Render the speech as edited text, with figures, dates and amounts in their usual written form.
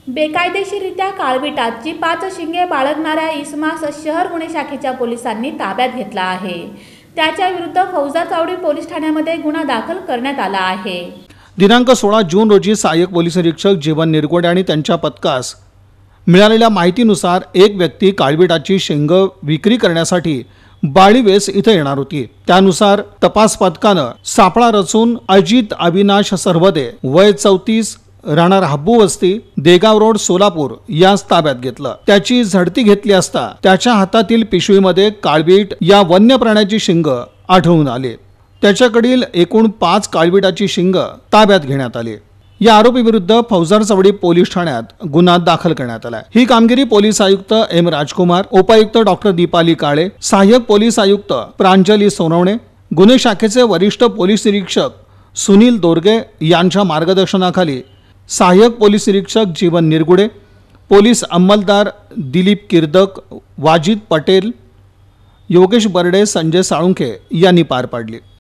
बेकायदेशीररित्या काळविटाची 5 शिंगे बाळगणाऱ्या इसमास शहर गुन्हे शाखेच्या पोलिसांनी ताब्यात घेतला आहे। त्याच्या विरुद्ध फौजदार चावडी पोलीस ठाण्यामध्ये गुन्हा दाखल करण्यात आला आहे। दिनांक 16 जून रोजी सहाय्यक पोलीस निरीक्षक जीवन निरगुडे आणि त्यांच्या पथकास मिळालेल्या माहितीनुसार एक व्यक्ती काळविटाची शेंग विक्री करण्यासाठी बाळीवेस इथे येणार होती। त्यानुसार तपास पथकानं सापळा रचून अजित अविनाश सरवदे वय 34 राहणार हब्बू वस्ती देगाव रोड सोलापूर यास ताब्यात घेतलं। त्याची झडती घेतली असता त्याच्या हातातील पिशवीमध्ये काळवीट या वन्य प्राण्याची शिंग आढळून आले। त्याच्याकडील एकूण 5 काळविटाची शिंग ताब्यात घेण्यात आली। या आरोपी विरुद्ध फौजदार चावडी पोलीस ठाण्यात गुन्हा दाखल करण्यात आला। ही कामगिरी पोलीस आयुक्त एम राजकुमार, उपायुक्त डॉक्टर दीपाली काळे, सहाय्यक पोलीस आयुक्त प्रांजली सोनवणे, गुन्हे शाखेचे वरिष्ठ पोलीस निरीक्षक सुनील दोरगे यांच्या मार्गदर्शनाखाली सहाय्यक पोलीस निरीक्षक जीवन निरगुडे, पोलीस अंमलदार दिलीप किर्दक, वाजिद पटेल, योगेश बर्डे, संजय साळुंखे यांनी पार पाडली।